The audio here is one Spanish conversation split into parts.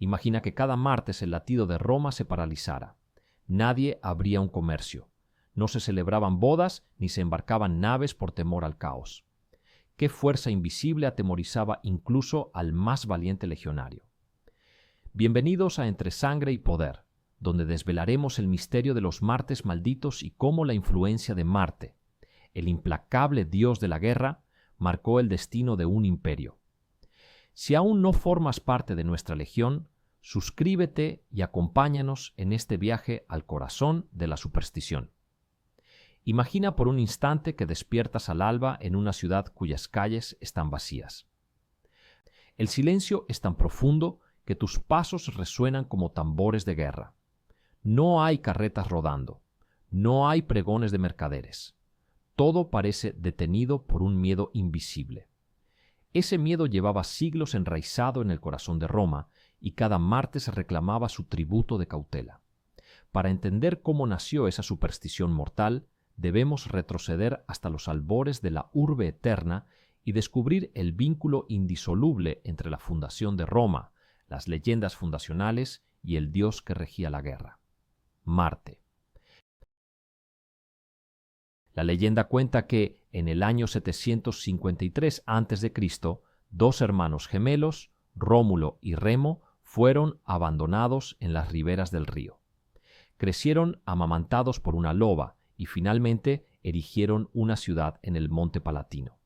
Imagina que cada martes el latido de Roma se paralizara. Nadie abría un comercio. No se celebraban bodas ni se embarcaban naves por temor al caos. Qué fuerza invisible atemorizaba incluso al más valiente legionario. Bienvenidos a Entre Sangre y Poder, donde desvelaremos el misterio de los martes malditos y cómo la influencia de Marte, el implacable dios de la guerra, marcó el destino de un imperio. Si aún no formas parte de nuestra legión, suscríbete y acompáñanos en este viaje al corazón de la superstición. Imagina por un instante que despiertas al alba en una ciudad cuyas calles están vacías. El silencio es tan profundo que tus pasos resuenan como tambores de guerra. No hay carretas rodando, no hay pregones de mercaderes. Todo parece detenido por un miedo invisible. Ese miedo llevaba siglos enraizado en el corazón de Roma y cada martes reclamaba su tributo de cautela. Para entender cómo nació esa superstición mortal, debemos retroceder hasta los albores de la urbe eterna y descubrir el vínculo indisoluble entre la fundación de Roma, las leyendas fundacionales y el dios que regía la guerra, Marte. La leyenda cuenta que, en el año 753 a.C., dos hermanos gemelos, Rómulo y Remo, fueron abandonados en las riberas del río. Crecieron amamantados por una loba y finalmente erigieron una ciudad en el Monte Palatino.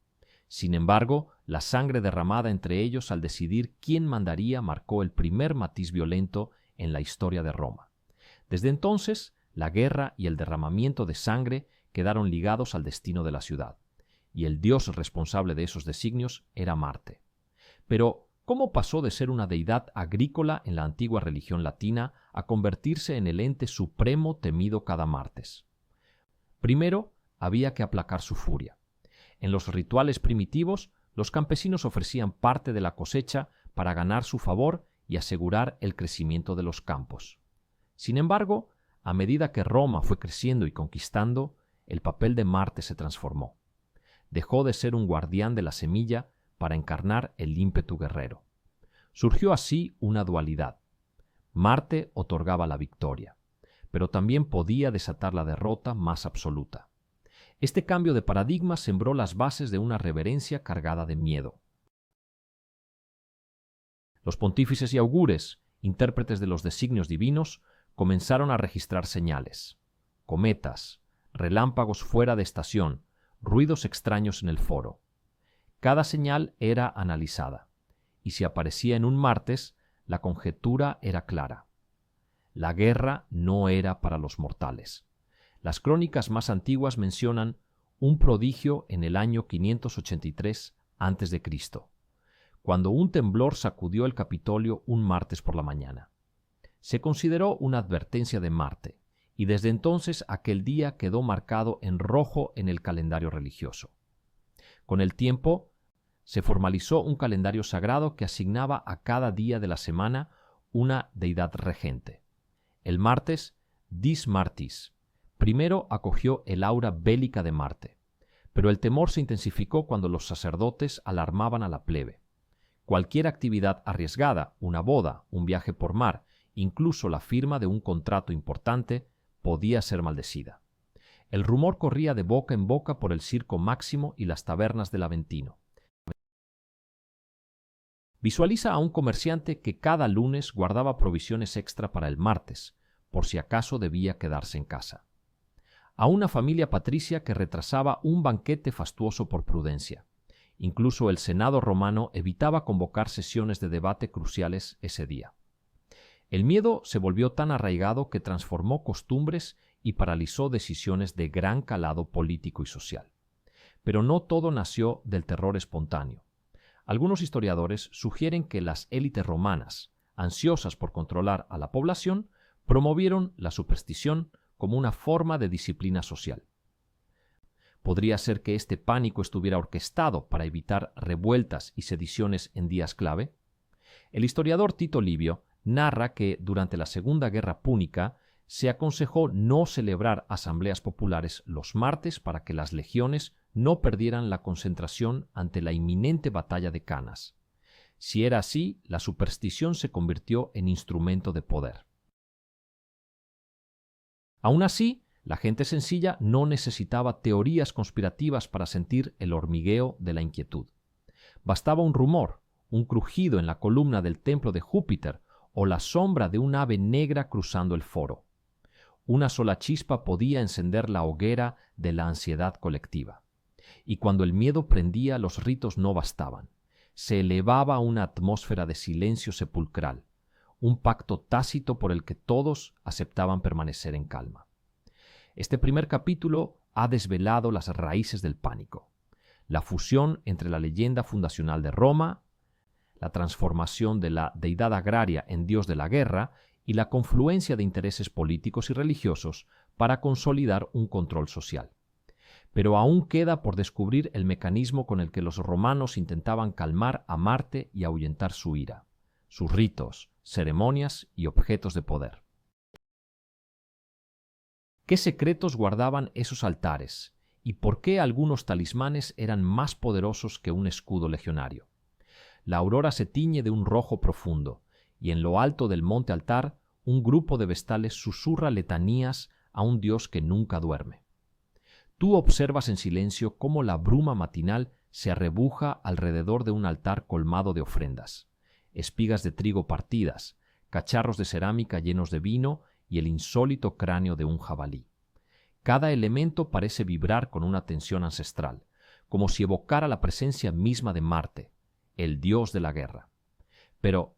Sin embargo, la sangre derramada entre ellos al decidir quién mandaría marcó el primer matiz violento en la historia de Roma. Desde entonces, la guerra y el derramamiento de sangre quedaron ligados al destino de la ciudad, y el dios responsable de esos designios era Marte. Pero, ¿cómo pasó de ser una deidad agrícola en la antigua religión latina a convertirse en el ente supremo temido cada martes? Primero, había que aplacar su furia. En los rituales primitivos, los campesinos ofrecían parte de la cosecha para ganar su favor y asegurar el crecimiento de los campos. Sin embargo, a medida que Roma fue creciendo y conquistando, el papel de Marte se transformó. Dejó de ser un guardián de la semilla para encarnar el ímpetu guerrero. Surgió así una dualidad. Marte otorgaba la victoria, pero también podía desatar la derrota más absoluta. Este cambio de paradigma sembró las bases de una reverencia cargada de miedo. Los pontífices y augures, intérpretes de los designios divinos, comenzaron a registrar señales: cometas, relámpagos fuera de estación, ruidos extraños en el foro. Cada señal era analizada, y si aparecía en un martes, la conjetura era clara. La guerra no era para los mortales. Las crónicas más antiguas mencionan un prodigio en el año 583 a.C., cuando un temblor sacudió el Capitolio un martes por la mañana. Se consideró una advertencia de Marte, y desde entonces aquel día quedó marcado en rojo en el calendario religioso. Con el tiempo, se formalizó un calendario sagrado que asignaba a cada día de la semana una deidad regente. El martes, Dis Martis, primero acogió el aura bélica de Marte, pero el temor se intensificó cuando los sacerdotes alarmaban a la plebe. Cualquier actividad arriesgada, una boda, un viaje por mar, incluso la firma de un contrato importante, podía ser maldecida. El rumor corría de boca en boca por el Circo Máximo y las tabernas del Aventino. Visualiza a un comerciante que cada lunes guardaba provisiones extra para el martes, por si acaso debía quedarse en casa. A una familia patricia que retrasaba un banquete fastuoso por prudencia. Incluso el Senado romano evitaba convocar sesiones de debate cruciales ese día. El miedo se volvió tan arraigado que transformó costumbres y paralizó decisiones de gran calado político y social. Pero no todo nació del terror espontáneo. Algunos historiadores sugieren que las élites romanas, ansiosas por controlar a la población, promovieron la superstición como una forma de disciplina social. Podría ser que este pánico estuviera orquestado para evitar revueltas y sediciones en días clave. El historiador Tito Livio narra que durante la Segunda Guerra Púnica se aconsejó no celebrar asambleas populares los martes para que las legiones no perdieran la concentración ante la inminente batalla de Canas. Si era así, la superstición se convirtió en instrumento de poder. Aún así, la gente sencilla no necesitaba teorías conspirativas para sentir el hormigueo de la inquietud. Bastaba un rumor, un crujido en la columna del templo de Júpiter o la sombra de un ave negra cruzando el foro. Una sola chispa podía encender la hoguera de la ansiedad colectiva. Y cuando el miedo prendía, los ritos no bastaban. Se elevaba una atmósfera de silencio sepulcral, un pacto tácito por el que todos aceptaban permanecer en calma. Este primer capítulo ha desvelado las raíces del pánico, la fusión entre la leyenda fundacional de Roma, la transformación de la deidad agraria en dios de la guerra y la confluencia de intereses políticos y religiosos para consolidar un control social. Pero aún queda por descubrir el mecanismo con el que los romanos intentaban calmar a Marte y ahuyentar su ira, sus ritos, ceremonias y objetos de poder. ¿Qué secretos guardaban esos altares y por qué algunos talismanes eran más poderosos que un escudo legionario? La aurora se tiñe de un rojo profundo, y en lo alto del monte altar un grupo de vestales susurra letanías a un dios que nunca duerme. Tú observas en silencio cómo la bruma matinal se arrebuja alrededor de un altar colmado de ofrendas, espigas de trigo partidas, cacharros de cerámica llenos de vino y el insólito cráneo de un jabalí. Cada elemento parece vibrar con una tensión ancestral, como si evocara la presencia misma de Marte, el dios de la guerra. Pero,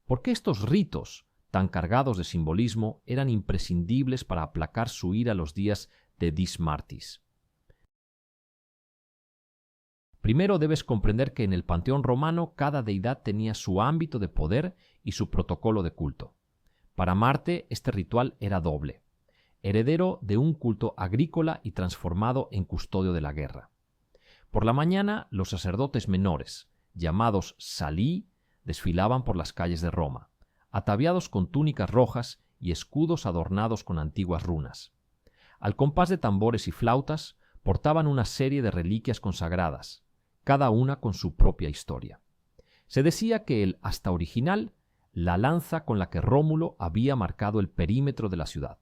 ¿por qué estos ritos, tan cargados de simbolismo, eran imprescindibles para aplacar su ira los días de Dis Martis? Primero debes comprender que en el panteón romano cada deidad tenía su ámbito de poder y su protocolo de culto. Para Marte este ritual era doble, heredero de un culto agrícola y transformado en custodio de la guerra. Por la mañana, los sacerdotes menores, llamados salii, desfilaban por las calles de Roma, ataviados con túnicas rojas y escudos adornados con antiguas runas. Al compás de tambores y flautas, portaban una serie de reliquias consagradas, cada una con su propia historia. Se decía que el asta original, la lanza con la que Rómulo había marcado el perímetro de la ciudad,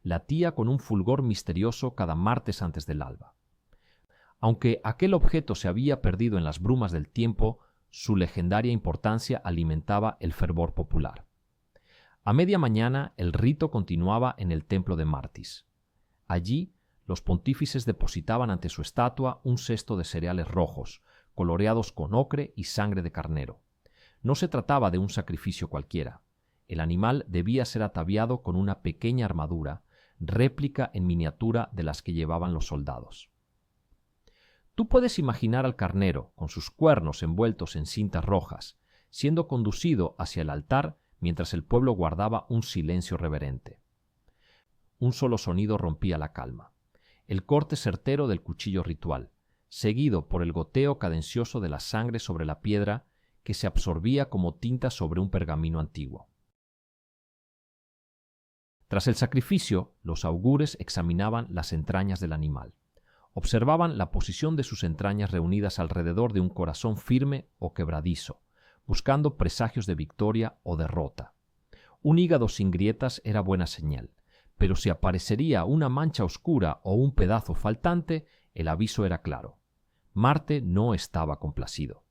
latía con un fulgor misterioso cada martes antes del alba. Aunque aquel objeto se había perdido en las brumas del tiempo, su legendaria importancia alimentaba el fervor popular. A media mañana el rito continuaba en el templo de Martis. Allí los pontífices depositaban ante su estatua un cesto de cereales rojos, coloreados con ocre y sangre de carnero. No se trataba de un sacrificio cualquiera. El animal debía ser ataviado con una pequeña armadura, réplica en miniatura de las que llevaban los soldados. Tú puedes imaginar al carnero, con sus cuernos envueltos en cintas rojas, siendo conducido hacia el altar mientras el pueblo guardaba un silencio reverente. Un solo sonido rompía la calma: el corte certero del cuchillo ritual, seguido por el goteo cadencioso de la sangre sobre la piedra que se absorbía como tinta sobre un pergamino antiguo. Tras el sacrificio, los augures examinaban las entrañas del animal. Observaban la posición de sus entrañas reunidas alrededor de un corazón firme o quebradizo, buscando presagios de victoria o derrota. Un hígado sin grietas era buena señal, pero si aparecería una mancha oscura o un pedazo faltante, el aviso era claro: Marte no estaba complacido.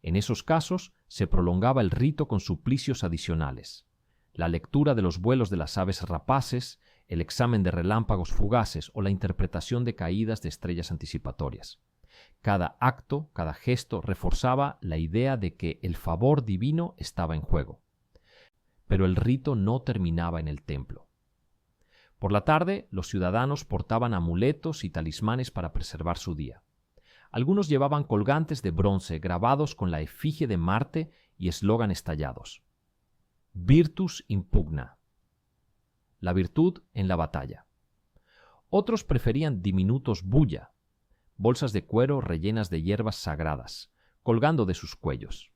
En esos casos se prolongaba el rito con suplicios adicionales: la lectura de los vuelos de las aves rapaces, el examen de relámpagos fugaces o la interpretación de caídas de estrellas anticipatorias. Cada acto, cada gesto reforzaba la idea de que el favor divino estaba en juego. Pero el rito no terminaba en el templo. Por la tarde, los ciudadanos portaban amuletos y talismanes para preservar su día. Algunos llevaban colgantes de bronce grabados con la efigie de Marte y eslóganes tallados: Virtus in pugna, la virtud en la batalla. Otros preferían diminutos bulla, bolsas de cuero rellenas de hierbas sagradas, colgando de sus cuellos.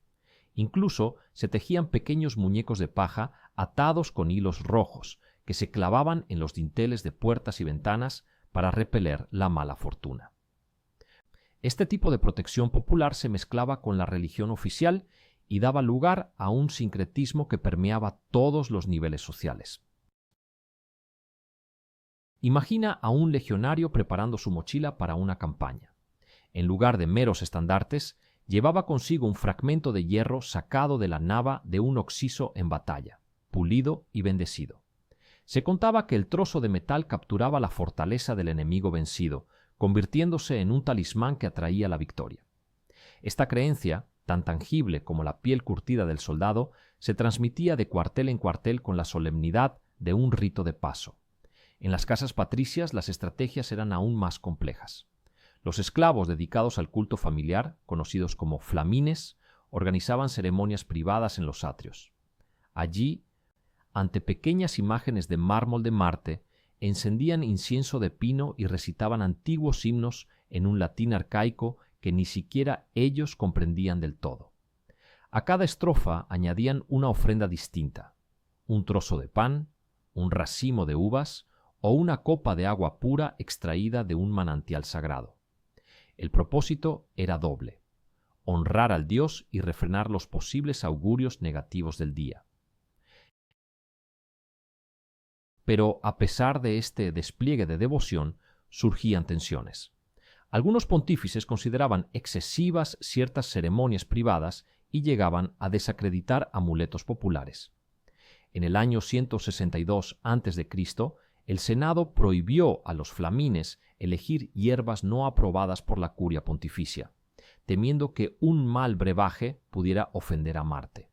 Incluso se tejían pequeños muñecos de paja atados con hilos rojos, que se clavaban en los dinteles de puertas y ventanas para repeler la mala fortuna. Este tipo de protección popular se mezclaba con la religión oficial y daba lugar a un sincretismo que permeaba todos los niveles sociales. Imagina a un legionario preparando su mochila para una campaña. En lugar de meros estandartes, llevaba consigo un fragmento de hierro sacado de la nava de un oxiso en batalla, pulido y bendecido. Se contaba que el trozo de metal capturaba la fortaleza del enemigo vencido, convirtiéndose en un talismán que atraía la victoria. Esta creencia, tan tangible como la piel curtida del soldado, se transmitía de cuartel en cuartel con la solemnidad de un rito de paso. En las casas patricias las estrategias eran aún más complejas. Los esclavos dedicados al culto familiar, conocidos como flamines, organizaban ceremonias privadas en los atrios. Allí, ante pequeñas imágenes de mármol de Marte, encendían incienso de pino y recitaban antiguos himnos en un latín arcaico que ni siquiera ellos comprendían del todo. A cada estrofa añadían una ofrenda distinta: un trozo de pan, un racimo de uvas o una copa de agua pura extraída de un manantial sagrado. El propósito era doble: honrar al dios y refrenar los posibles augurios negativos del día. Pero a pesar de este despliegue de devoción, surgían tensiones. Algunos pontífices consideraban excesivas ciertas ceremonias privadas y llegaban a desacreditar amuletos populares. En el año 162 a.C., el Senado prohibió a los flamines elegir hierbas no aprobadas por la curia pontificia, temiendo que un mal brebaje pudiera ofender a Marte.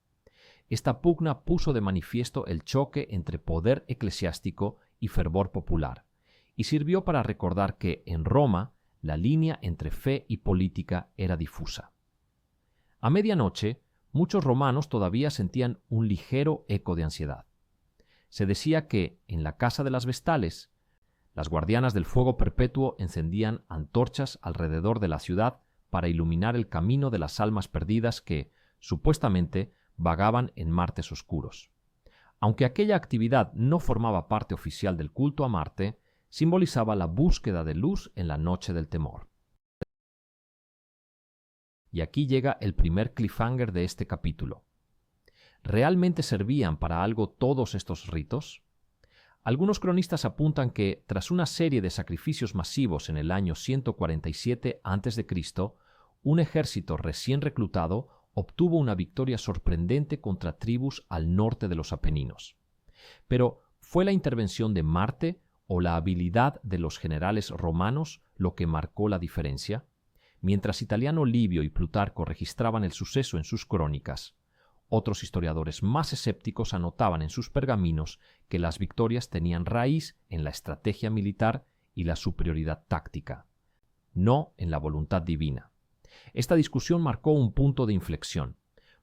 Esta pugna puso de manifiesto el choque entre poder eclesiástico y fervor popular, y sirvió para recordar que, en Roma, la línea entre fe y política era difusa. A medianoche, muchos romanos todavía sentían un ligero eco de ansiedad. Se decía que, en la casa de las Vestales, las guardianas del fuego perpetuo encendían antorchas alrededor de la ciudad para iluminar el camino de las almas perdidas que, supuestamente, vagaban en martes oscuros. Aunque aquella actividad no formaba parte oficial del culto a Marte, simbolizaba la búsqueda de luz en la noche del temor. Y aquí llega el primer cliffhanger de este capítulo. ¿Realmente servían para algo todos estos ritos? Algunos cronistas apuntan que, tras una serie de sacrificios masivos en el año 147 a.C., un ejército recién reclutado obtuvo una victoria sorprendente contra tribus al norte de los Apeninos. Pero, ¿fue la intervención de Marte o la habilidad de los generales romanos lo que marcó la diferencia? Mientras Italiano Livio y Plutarco registraban el suceso en sus crónicas, otros historiadores más escépticos anotaban en sus pergaminos que las victorias tenían raíz en la estrategia militar y la superioridad táctica, no en la voluntad divina. Esta discusión marcó un punto de inflexión.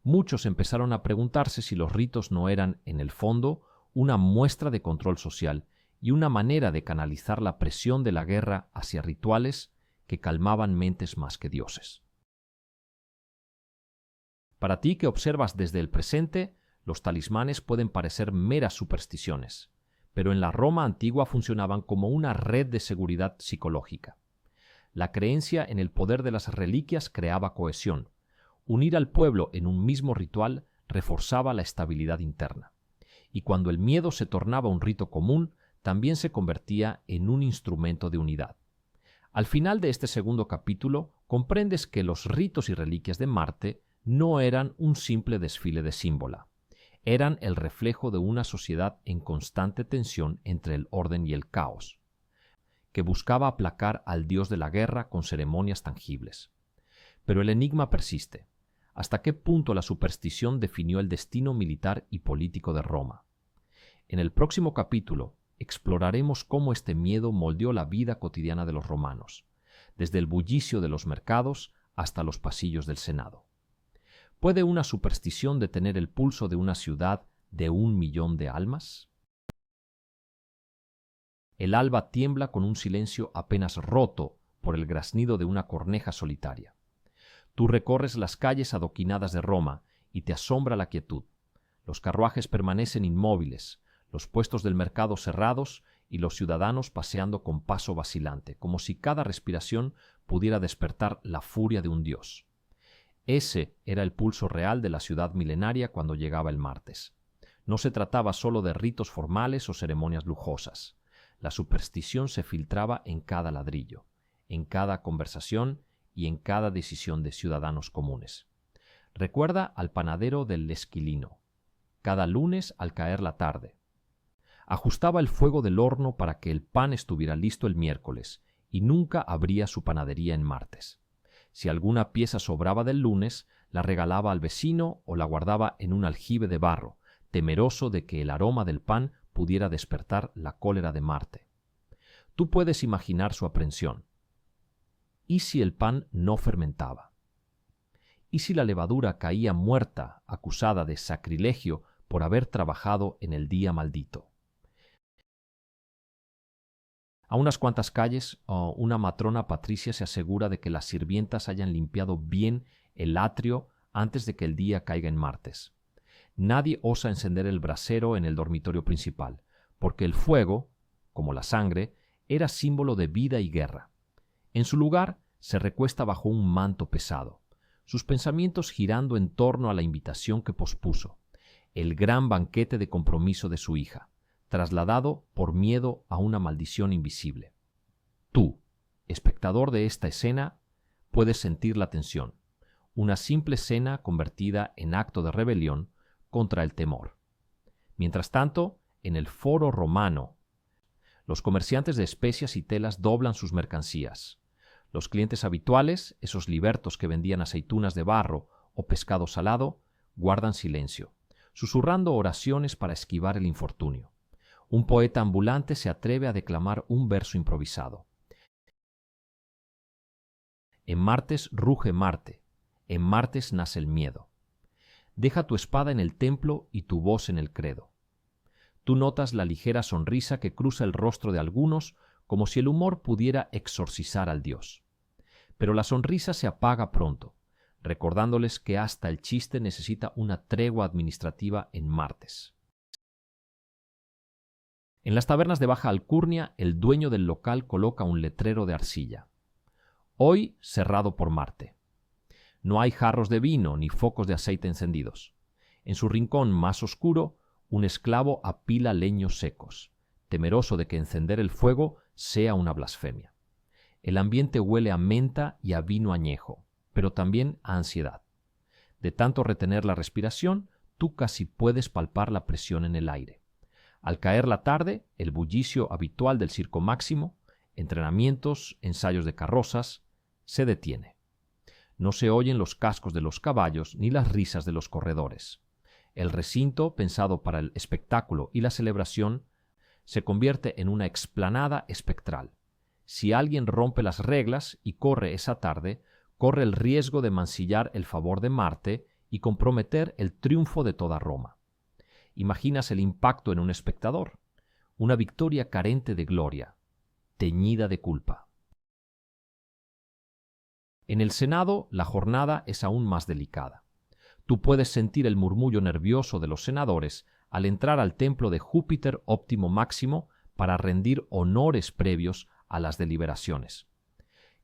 Muchos empezaron a preguntarse si los ritos no eran, en el fondo, una muestra de control social y una manera de canalizar la presión de la guerra hacia rituales que calmaban mentes más que dioses. Para ti que observas desde el presente, los talismanes pueden parecer meras supersticiones, pero en la Roma antigua funcionaban como una red de seguridad psicológica. La creencia en el poder de las reliquias creaba cohesión. Unir al pueblo en un mismo ritual reforzaba la estabilidad interna. Y cuando el miedo se tornaba un rito común, también se convertía en un instrumento de unidad. Al final de este segundo capítulo, comprendes que los ritos y reliquias de Marte no eran un simple desfile de símbola. Eran el reflejo de una sociedad en constante tensión entre el orden y el caos, que buscaba aplacar al dios de la guerra con ceremonias tangibles. Pero el enigma persiste. ¿Hasta qué punto la superstición definió el destino militar y político de Roma? En el próximo capítulo exploraremos cómo este miedo moldeó la vida cotidiana de los romanos, desde el bullicio de los mercados hasta los pasillos del Senado. ¿Puede una superstición detener el pulso de una ciudad de 1 millón de almas? El alba tiembla con un silencio apenas roto por el graznido de una corneja solitaria. Tú recorres las calles adoquinadas de Roma y te asombra la quietud. Los carruajes permanecen inmóviles, los puestos del mercado cerrados y los ciudadanos paseando con paso vacilante, como si cada respiración pudiera despertar la furia de un dios. Ese era el pulso real de la ciudad milenaria cuando llegaba el martes. No se trataba solo de ritos formales o ceremonias lujosas. La superstición se filtraba en cada ladrillo, en cada conversación y en cada decisión de ciudadanos comunes. Recuerda al panadero del Esquilino. Cada lunes al caer la tarde, ajustaba el fuego del horno para que el pan estuviera listo el miércoles y nunca abría su panadería en martes. Si alguna pieza sobraba del lunes, la regalaba al vecino o la guardaba en un aljibe de barro, temeroso de que el aroma del pan pudiera despertar la cólera de Marte. Tú puedes imaginar su aprensión. ¿Y si el pan no fermentaba? ¿Y si la levadura caía muerta, acusada de sacrilegio por haber trabajado en el día maldito? A unas cuantas calles, una matrona patricia se asegura de que las sirvientas hayan limpiado bien el atrio antes de que el día caiga en martes. Nadie osa encender el brasero en el dormitorio principal, porque el fuego, como la sangre, era símbolo de vida y guerra. En su lugar, se recuesta bajo un manto pesado, sus pensamientos girando en torno a la invitación que pospuso, el gran banquete de compromiso de su hija, trasladado por miedo a una maldición invisible. Tú, espectador de esta escena, puedes sentir la tensión, una simple escena convertida en acto de rebelión contra el temor. Mientras tanto, en el foro romano, los comerciantes de especias y telas doblan sus mercancías. Los clientes habituales, esos libertos que vendían aceitunas de barro o pescado salado, guardan silencio, susurrando oraciones para esquivar el infortunio. Un poeta ambulante se atreve a declamar un verso improvisado. En martes ruge Marte, en martes nace el miedo. Deja tu espada en el templo y tu voz en el credo. Tú notas la ligera sonrisa que cruza el rostro de algunos, como si el humor pudiera exorcizar al dios. Pero la sonrisa se apaga pronto, recordándoles que hasta el chiste necesita una tregua administrativa en martes. En las tabernas de baja alcurnia, el dueño del local coloca un letrero de arcilla. Hoy cerrado por Marte. No hay jarros de vino ni focos de aceite encendidos. En su rincón más oscuro, un esclavo apila leños secos, temeroso de que encender el fuego sea una blasfemia. El ambiente huele a menta y a vino añejo, pero también a ansiedad. De tanto retener la respiración, tú casi puedes palpar la presión en el aire. Al caer la tarde, el bullicio habitual del circo máximo, entrenamientos, ensayos de carrozas, se detiene. No se oyen los cascos de los caballos ni las risas de los corredores. El recinto, pensado para el espectáculo y la celebración, se convierte en una explanada espectral. Si alguien rompe las reglas y corre esa tarde, corre el riesgo de mancillar el favor de Marte y comprometer el triunfo de toda Roma. Imaginas el impacto en un espectador, una victoria carente de gloria, teñida de culpa. En el Senado, la jornada es aún más delicada. Tú puedes sentir el murmullo nervioso de los senadores al entrar al templo de Júpiter Óptimo Máximo para rendir honores previos a las deliberaciones.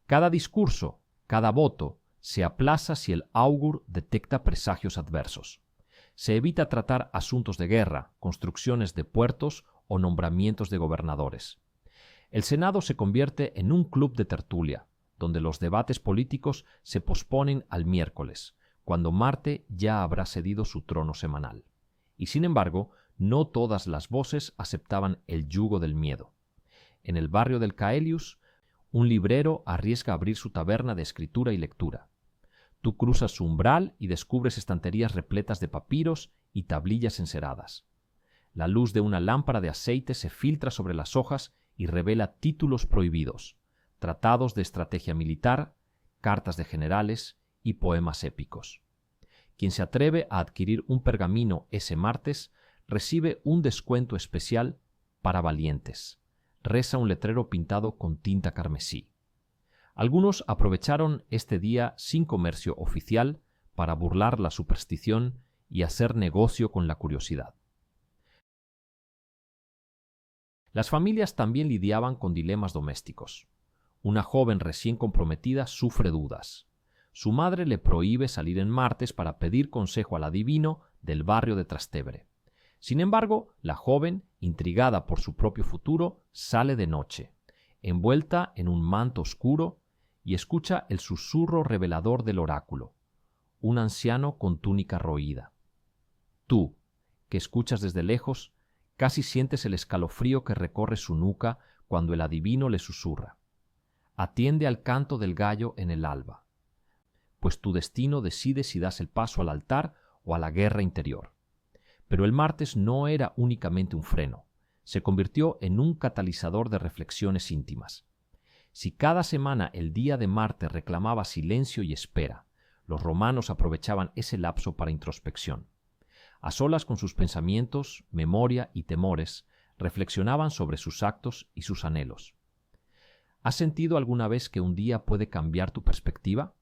Cada discurso, cada voto, se aplaza si el augur detecta presagios adversos. Se evita tratar asuntos de guerra, construcciones de puertos o nombramientos de gobernadores. El Senado se convierte en un club de tertulia, donde los debates políticos se posponen al miércoles, cuando Marte ya habrá cedido su trono semanal. Y sin embargo, no todas las voces aceptaban el yugo del miedo. En el barrio del Caelius, un librero arriesga abrir su taberna de escritura y lectura. Tú cruzas su umbral y descubres estanterías repletas de papiros y tablillas enceradas. La luz de una lámpara de aceite se filtra sobre las hojas y revela títulos prohibidos, tratados de estrategia militar, cartas de generales y poemas épicos. Quien se atreve a adquirir un pergamino ese martes recibe un descuento especial para valientes. Reza un letrero pintado con tinta carmesí. Algunos aprovecharon este día sin comercio oficial para burlar la superstición y hacer negocio con la curiosidad. Las familias también lidiaban con dilemas domésticos. Una joven recién comprometida sufre dudas. su madre le prohíbe salir en martes para pedir consejo al adivino del barrio de Trastevere. Sin embargo, la joven, intrigada por su propio futuro, sale de noche, envuelta en un manto oscuro, y escucha el susurro revelador del oráculo, un anciano con túnica roída. Tú, que escuchas desde lejos, casi sientes el escalofrío que recorre su nuca cuando el adivino le susurra: atiende al canto del gallo en el alba, pues tu destino decide si das el paso al altar o a la guerra interior. Pero el martes no era únicamente un freno, se convirtió en un catalizador de reflexiones íntimas. Si cada semana el día de Marte reclamaba silencio y espera, los romanos aprovechaban ese lapso para introspección. A solas con sus pensamientos, memoria y temores, reflexionaban sobre sus actos y sus anhelos. ¿Has sentido alguna vez que un día puede cambiar tu perspectiva?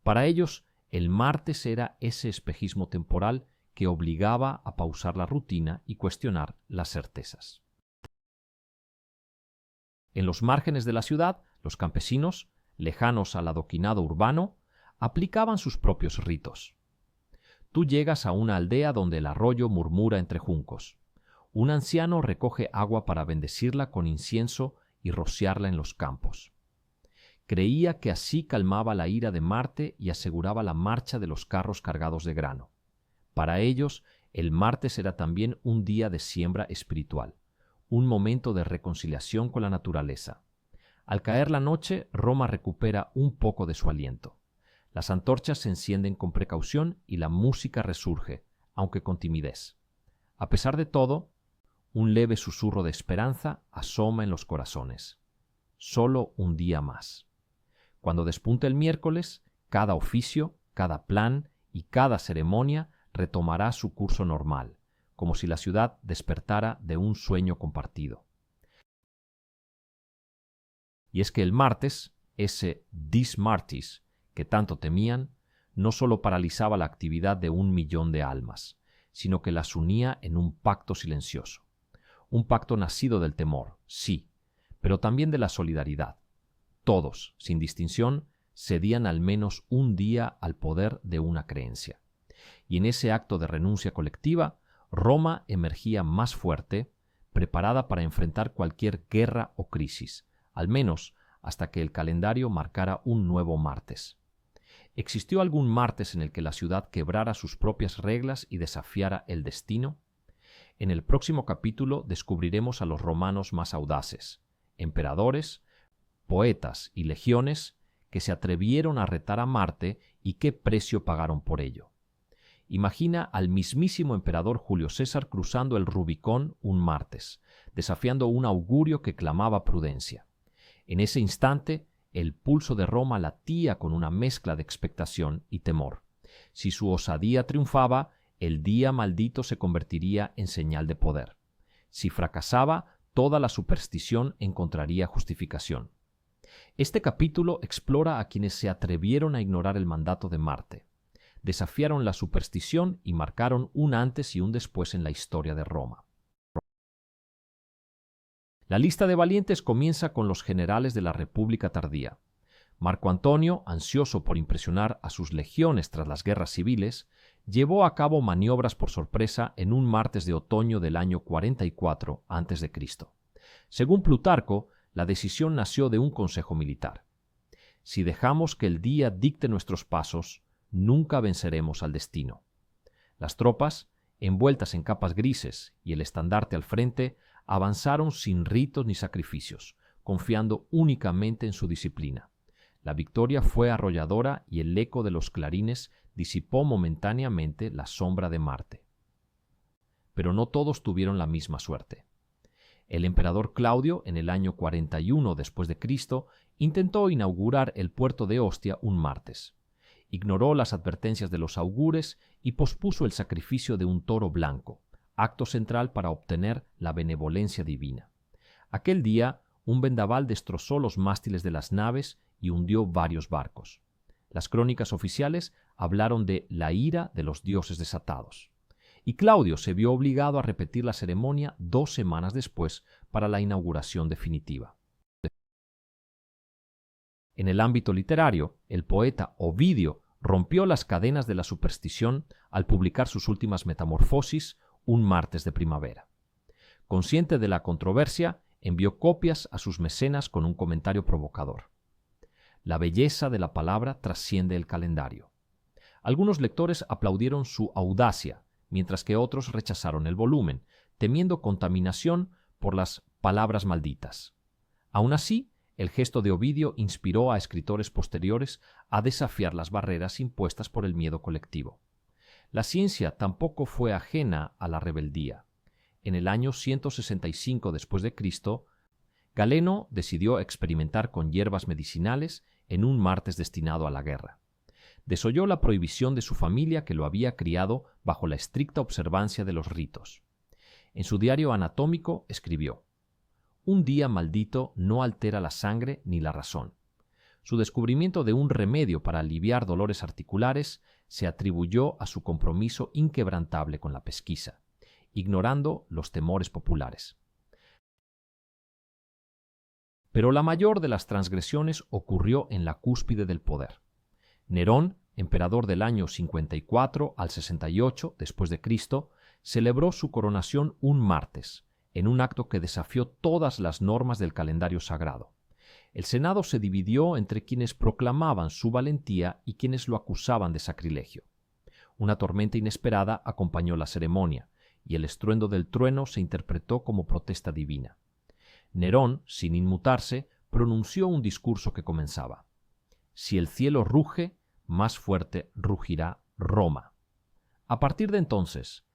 Para ellos, el martes era ese espejismo temporal que obligaba a pausar la rutina y cuestionar las certezas. En los márgenes de la ciudad, los campesinos, lejanos al adoquinado urbano, aplicaban sus propios ritos. Tú llegas a una aldea donde el arroyo murmura entre juncos. Un anciano recoge agua para bendecirla con incienso y rociarla en los campos. Creía que así calmaba la ira de Marte y aseguraba la marcha de los carros cargados de grano. Para ellos, el martes era también un día de siembra espiritual, un momento de reconciliación con la naturaleza. Al caer la noche, Roma recupera un poco de su aliento. Las antorchas se encienden con precaución y la música resurge, aunque con timidez. A pesar de todo, un leve susurro de esperanza asoma en los corazones. Solo un día más. Cuando despunte el miércoles, cada oficio, cada plan y cada ceremonia retomará su curso normal, como si la ciudad despertara de un sueño compartido. Y es que el martes, ese Dies Martis que tanto temían, no solo paralizaba la actividad de 1.000.000 de almas, sino que las unía en un pacto silencioso. Un pacto nacido del temor, sí, pero también de la solidaridad. Todos, sin distinción, cedían al menos un día al poder de una creencia. Y en ese acto de renuncia colectiva, Roma emergía más fuerte, preparada para enfrentar cualquier guerra o crisis, al menos hasta que el calendario marcara un nuevo martes. ¿Existió algún martes en el que la ciudad quebrara sus propias reglas y desafiara el destino? En el próximo capítulo descubriremos a los romanos más audaces, emperadores, poetas y legiones que se atrevieron a retar a Marte y qué precio pagaron por ello. Imagina al mismísimo emperador Julio César cruzando el Rubicón un martes, desafiando un augurio que clamaba prudencia. En ese instante, el pulso de Roma latía con una mezcla de expectación y temor. Si su osadía triunfaba, el día maldito se convertiría en señal de poder. Si fracasaba, toda la superstición encontraría justificación. Este capítulo explora a quienes se atrevieron a ignorar el mandato de Marte. Desafiaron la superstición y marcaron un antes y un después en la historia de Roma. La lista de valientes comienza con los generales de la República tardía. Marco Antonio, ansioso por impresionar a sus legiones tras las guerras civiles, llevó a cabo maniobras por sorpresa en un martes de otoño del año 44 a.C. Según Plutarco, la decisión nació de un consejo militar. Si dejamos que el día dicte nuestros pasos, nunca venceremos al destino. Las tropas, envueltas en capas grises y el estandarte al frente, avanzaron sin ritos ni sacrificios, confiando únicamente en su disciplina. La victoria fue arrolladora y el eco de los clarines disipó momentáneamente la sombra de Marte. Pero no todos tuvieron la misma suerte. El emperador Claudio, en el año 41 después de Cristo, intentó inaugurar el puerto de Ostia un martes. Ignoró las advertencias de los augures y pospuso el sacrificio de un toro blanco, acto central para obtener la benevolencia divina. Aquel día, un vendaval destrozó los mástiles de las naves y hundió varios barcos. Las crónicas oficiales hablaron de la ira de los dioses desatados. Y Claudio se vio obligado a repetir la ceremonia 2 semanas después para la inauguración definitiva. En el ámbito literario, el poeta Ovidio rompió las cadenas de la superstición al publicar sus últimas metamorfosis un martes de primavera. Consciente de la controversia, envió copias a sus mecenas con un comentario provocador. La belleza de la palabra trasciende el calendario. Algunos lectores aplaudieron su audacia, mientras que otros rechazaron el volumen, temiendo contaminación por las palabras malditas. Aún así, el gesto de Ovidio inspiró a escritores posteriores a desafiar las barreras impuestas por el miedo colectivo. La ciencia tampoco fue ajena a la rebeldía. En el año 165 después de Cristo, Galeno decidió experimentar con hierbas medicinales en un martes destinado a la guerra. Desoyó la prohibición de su familia que lo había criado bajo la estricta observancia de los ritos. En su diario anatómico escribió: «Un día maldito no altera la sangre ni la razón». Su descubrimiento de un remedio para aliviar dolores articulares se atribuyó a su compromiso inquebrantable con la pesquisa, ignorando los temores populares. Pero la mayor de las transgresiones ocurrió en la cúspide del poder. Nerón, emperador del año 54 al 68 después de Cristo, celebró su coronación un martes, en un acto que desafió todas las normas del calendario sagrado. El Senado se dividió entre quienes proclamaban su valentía y quienes lo acusaban de sacrilegio. Una tormenta inesperada acompañó la ceremonia, y el estruendo del trueno se interpretó como protesta divina. Nerón, sin inmutarse, pronunció un discurso que comenzaba: «Si el cielo ruge, más fuerte rugirá Roma». A partir de entonces,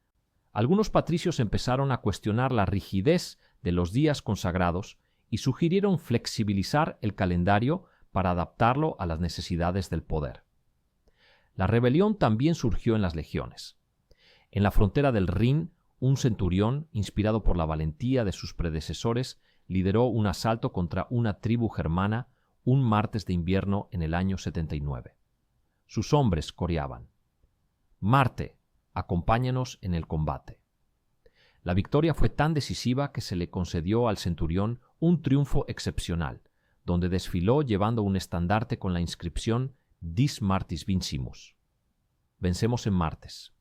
algunos patricios empezaron a cuestionar la rigidez de los días consagrados y sugirieron flexibilizar el calendario para adaptarlo a las necesidades del poder. La rebelión también surgió en las legiones. En la frontera del Rin, un centurión, inspirado por la valentía de sus predecesores, lideró un asalto contra una tribu germana un martes de invierno en el año 79. Sus hombres coreaban: «Marte, acompáñanos en el combate». La victoria fue tan decisiva que se le concedió al centurión un triunfo excepcional, donde desfiló llevando un estandarte con la inscripción «Dis Martis Vincimus», «Vencemos en martes».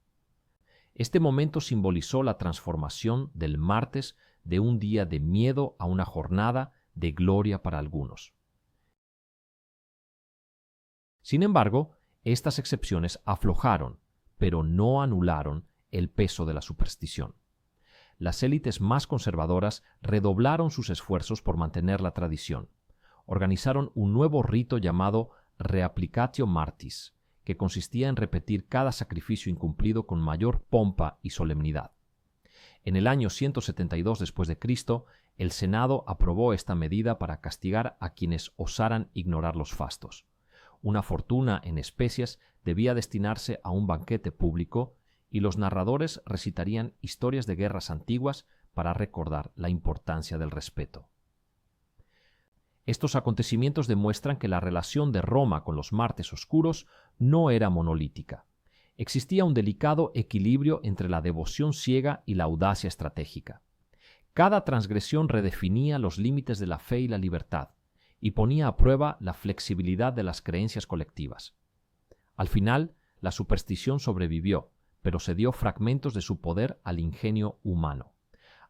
Este momento simbolizó la transformación del martes de un día de miedo a una jornada de gloria para algunos. Sin embargo, estas excepciones aflojaron, pero no anularon el peso de la superstición. Las élites más conservadoras redoblaron sus esfuerzos por mantener la tradición. Organizaron un nuevo rito llamado Reapplicatio Martis, que consistía en repetir cada sacrificio incumplido con mayor pompa y solemnidad. En el año 172 después de Cristo, el Senado aprobó esta medida para castigar a quienes osaran ignorar los fastos. Una fortuna en especias debía destinarse a un banquete público y los narradores recitarían historias de guerras antiguas para recordar la importancia del respeto. Estos acontecimientos demuestran que la relación de Roma con los martes oscuros no era monolítica. Existía un delicado equilibrio entre la devoción ciega y la audacia estratégica. Cada transgresión redefinía los límites de la fe y la libertad, y ponía a prueba la flexibilidad de las creencias colectivas. Al final, la superstición sobrevivió, pero cedió fragmentos de su poder al ingenio humano.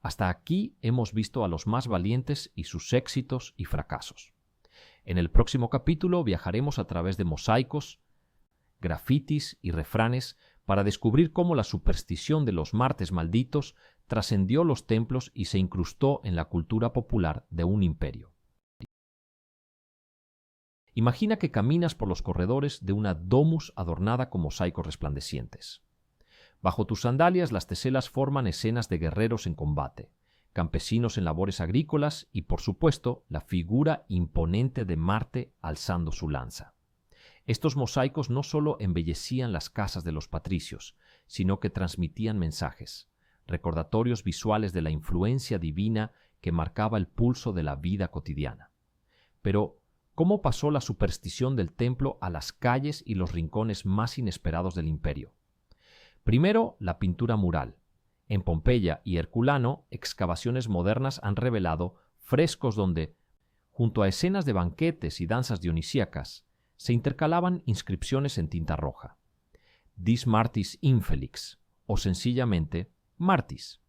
Hasta aquí hemos visto a los más valientes y sus éxitos y fracasos. En el próximo capítulo viajaremos a través de mosaicos, grafitis y refranes para descubrir cómo la superstición de los martes malditos trascendió los templos y se incrustó en la cultura popular de un imperio. Imagina que caminas por los corredores de una domus adornada con mosaicos resplandecientes. Bajo tus sandalias las teselas forman escenas de guerreros en combate, campesinos en labores agrícolas y, por supuesto, la figura imponente de Marte alzando su lanza. Estos mosaicos no solo embellecían las casas de los patricios, sino que transmitían mensajes, recordatorios visuales de la influencia divina que marcaba el pulso de la vida cotidiana. Pero, ¿cómo pasó la superstición del templo a las calles y los rincones más inesperados del imperio? Primero, la pintura mural. En Pompeya y Herculano, excavaciones modernas han revelado frescos donde Junto a escenas de banquetes y danzas dionisíacas, se intercalaban inscripciones en tinta roja. Dis Martis Infelix, o sencillamente Martis.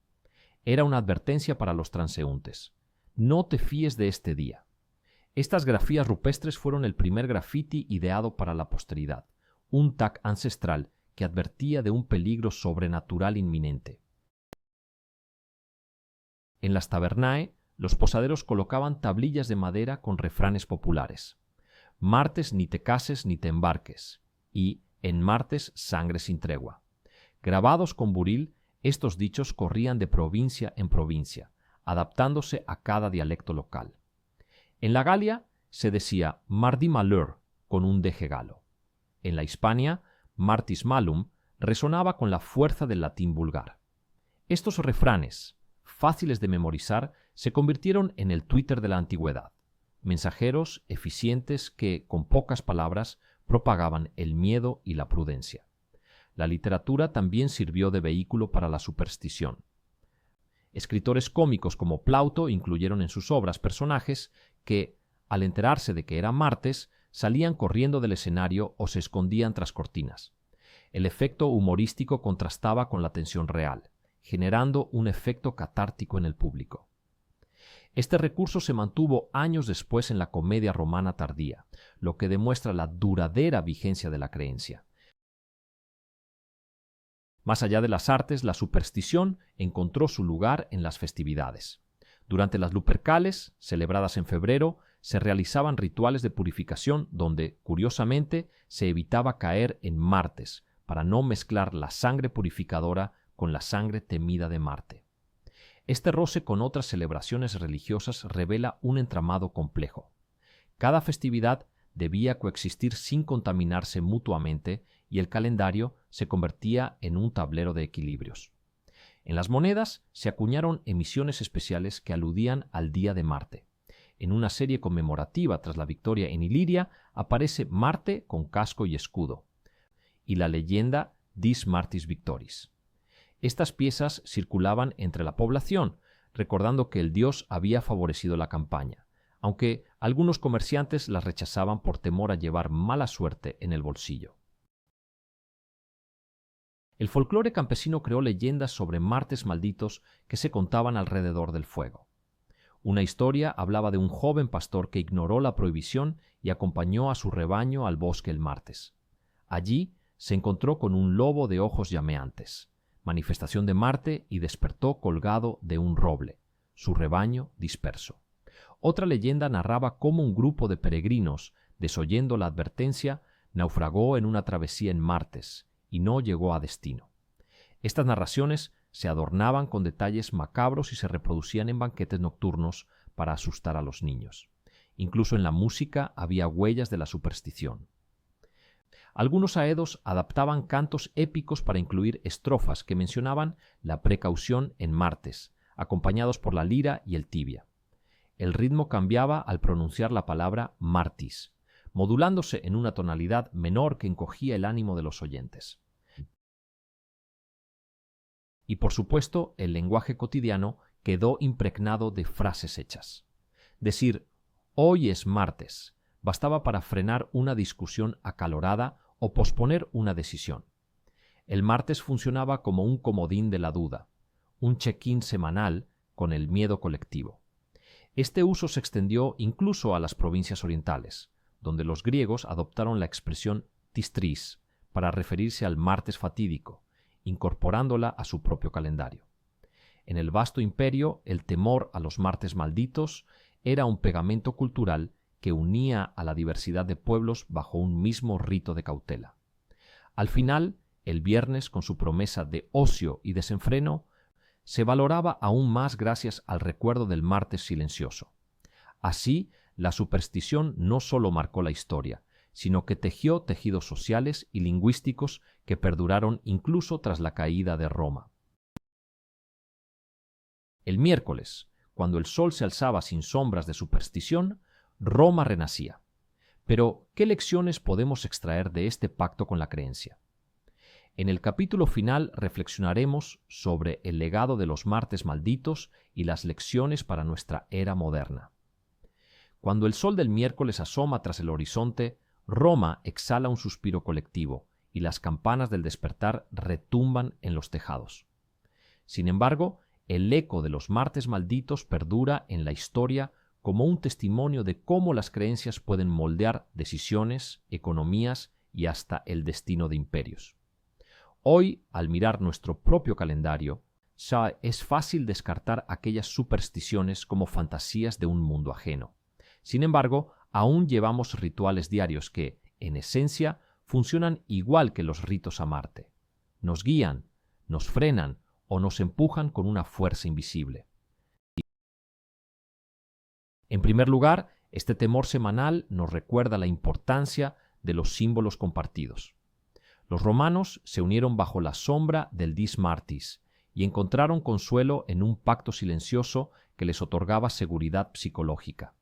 Era una advertencia para los transeúntes. No te fíes de este día. Estas grafías rupestres fueron el primer grafiti ideado para la posteridad, un tag ancestral que advertía de un peligro sobrenatural inminente. En las tabernae, los posaderos colocaban tablillas de madera con refranes populares. Martes ni te cases ni te embarques, y en martes sangre sin tregua. Grabados con buril, estos dichos corrían de provincia en provincia, adaptándose a cada dialecto local. En la Galia se decía mardi malheur con un deje galo. En la Hispania, martis malum resonaba con la fuerza del latín vulgar. Estos refranes, fáciles de memorizar, se convirtieron en el Twitter de la antigüedad, mensajeros eficientes que, con pocas palabras, propagaban el miedo y la prudencia. La literatura también sirvió de vehículo para la superstición. Escritores cómicos como Plauto incluyeron en sus obras personajes que, al enterarse de que era martes, salían corriendo del escenario o se escondían tras cortinas. El efecto humorístico contrastaba con la tensión real, generando un efecto catártico en el público. Este recurso se mantuvo años después en la comedia romana tardía, lo que demuestra la duradera vigencia de la creencia. Más allá de las artes, la superstición encontró su lugar en las festividades. Durante las Lupercales, celebradas en febrero, se realizaban rituales de purificación donde, curiosamente, se evitaba caer en martes, para no mezclar la sangre purificadora con la sangre temida de Marte. Este roce con otras celebraciones religiosas revela un entramado complejo. Cada festividad debía coexistir sin contaminarse mutuamente y el calendario se convertía en un tablero de equilibrios. En las monedas se acuñaron emisiones especiales que aludían al día de Marte. En una serie conmemorativa tras la victoria en Iliria aparece Marte con casco y escudo, y la leyenda Dis Martis Victoris. Estas piezas circulaban entre la población, recordando que el dios había favorecido la campaña, aunque algunos comerciantes las rechazaban por temor a llevar mala suerte en el bolsillo. El folclore campesino creó leyendas sobre martes malditos que se contaban alrededor del fuego. Una historia hablaba de un joven pastor que ignoró la prohibición y acompañó a su rebaño al bosque el martes. Allí se encontró con un lobo de ojos llameantes, manifestación de Marte, y despertó colgado de un roble, su rebaño disperso. Otra leyenda narraba cómo un grupo de peregrinos, desoyendo la advertencia, naufragó en una travesía en martes y no llegó a destino. Estas narraciones se adornaban con detalles macabros y se reproducían en banquetes nocturnos para asustar a los niños. Incluso en la música había huellas de la superstición. Algunos aedos adaptaban cantos épicos para incluir estrofas que mencionaban la precaución en martes, acompañados por la lira y el tibia. El ritmo cambiaba al pronunciar la palabra martis, modulándose en una tonalidad menor que encogía el ánimo de los oyentes. Y por supuesto, el lenguaje cotidiano quedó impregnado de frases hechas. Decir «hoy es martes» bastaba para frenar una discusión acalorada o posponer una decisión. El martes funcionaba como un comodín de la duda, un check-in semanal con el miedo colectivo. Este uso se extendió incluso a las provincias orientales, donde los griegos adoptaron la expresión tistris para referirse al martes fatídico, incorporándola a su propio calendario. En el vasto imperio, el temor a los martes malditos era un pegamento cultural que unía a la diversidad de pueblos bajo un mismo rito de cautela. Al final, el viernes, con su promesa de ocio y desenfreno, se valoraba aún más gracias al recuerdo del martes silencioso. Así, la superstición no solo marcó la historia, sino que tejió tejidos sociales y lingüísticos que perduraron incluso tras la caída de Roma. El miércoles, cuando el sol se alzaba sin sombras de superstición, Roma renacía. Pero, ¿qué lecciones podemos extraer de este pacto con la creencia? En el capítulo final reflexionaremos sobre el legado de los martes malditos y las lecciones para nuestra era moderna. Cuando el sol del miércoles asoma tras el horizonte, Roma exhala un suspiro colectivo y las campanas del despertar retumban en los tejados. Sin embargo, el eco de los martes malditos perdura en la historia como un testimonio de cómo las creencias pueden moldear decisiones, economías y hasta el destino de imperios. Hoy, al mirar nuestro propio calendario, ya es fácil descartar aquellas supersticiones como fantasías de un mundo ajeno. Sin embargo, aún llevamos rituales diarios que, en esencia, funcionan igual que los ritos a Marte. Nos guían, nos frenan o nos empujan con una fuerza invisible. En primer lugar, este temor semanal nos recuerda la importancia de los símbolos compartidos. Los romanos se unieron bajo la sombra del Dies Martis y encontraron consuelo en un pacto silencioso que les otorgaba seguridad psicológica.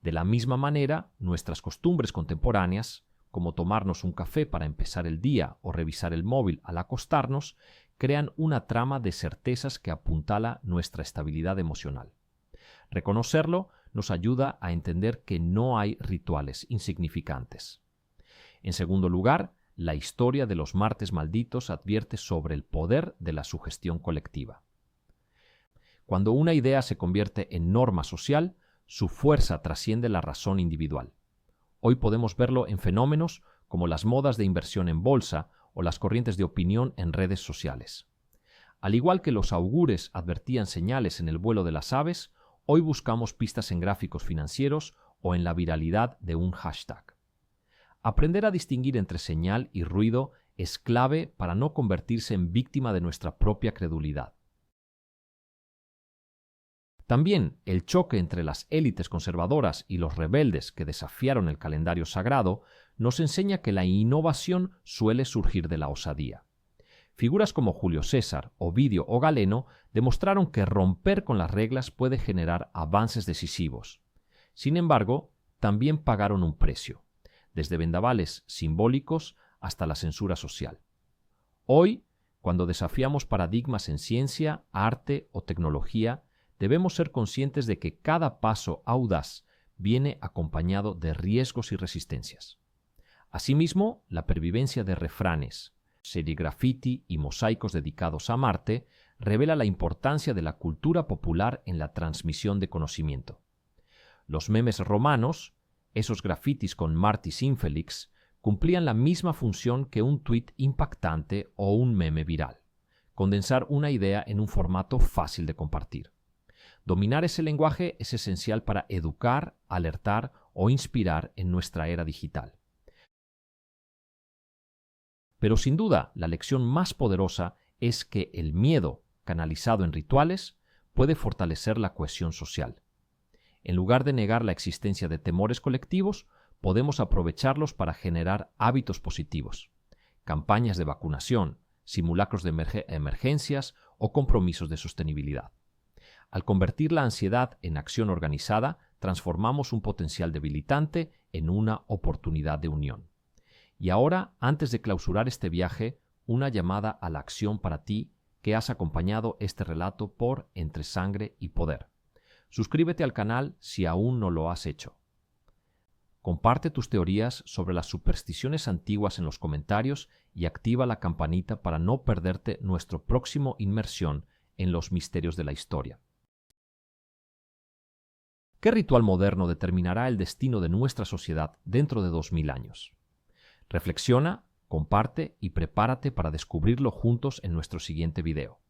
De la misma manera, nuestras costumbres contemporáneas, como tomarnos un café para empezar el día o revisar el móvil al acostarnos, crean una trama de certezas que apuntala nuestra estabilidad emocional. Reconocerlo nos ayuda a entender que no hay rituales insignificantes. En segundo lugar, la historia de los martes malditos advierte sobre el poder de la sugestión colectiva. Cuando una idea se convierte en norma social, su fuerza trasciende la razón individual. Hoy podemos verlo en fenómenos como las modas de inversión en bolsa o las corrientes de opinión en redes sociales. Al igual que los augures advertían señales en el vuelo de las aves, hoy buscamos pistas en gráficos financieros o en la viralidad de un hashtag. Aprender a distinguir entre señal y ruido es clave para no convertirse en víctima de nuestra propia credulidad. También el choque entre las élites conservadoras y los rebeldes que desafiaron el calendario sagrado nos enseña que la innovación suele surgir de la osadía. Figuras como Julio César, Ovidio o Galeno demostraron que romper con las reglas puede generar avances decisivos. Sin embargo, también pagaron un precio, desde vendavales simbólicos hasta la censura social. Hoy, cuando desafiamos paradigmas en ciencia, arte o tecnología, debemos ser conscientes de que cada paso audaz viene acompañado de riesgos y resistencias. Asimismo, la pervivencia de refranes, serigraffiti y mosaicos dedicados a Marte revela la importancia de la cultura popular en la transmisión de conocimiento. Los memes romanos, esos grafitis con Martis Infelix, cumplían la misma función que un tuit impactante o un meme viral: condensar una idea en un formato fácil de compartir. Dominar ese lenguaje es esencial para educar, alertar o inspirar en nuestra era digital. Pero sin duda, la lección más poderosa es que el miedo, canalizado en rituales, puede fortalecer la cohesión social. En lugar de negar la existencia de temores colectivos, podemos aprovecharlos para generar hábitos positivos, campañas de vacunación, simulacros de emergencias o compromisos de sostenibilidad. Al convertir la ansiedad en acción organizada, transformamos un potencial debilitante en una oportunidad de unión. Y ahora, antes de clausurar este viaje, una llamada a la acción para ti que has acompañado este relato por Entre Sangre y Poder. Suscríbete al canal si aún no lo has hecho. Comparte tus teorías sobre las supersticiones antiguas en los comentarios y activa la campanita para no perderte nuestra próxima inmersión en los misterios de la historia. ¿Qué ritual moderno determinará el destino de nuestra sociedad dentro de 2000 años? Reflexiona, comparte y prepárate para descubrirlo juntos en nuestro siguiente video.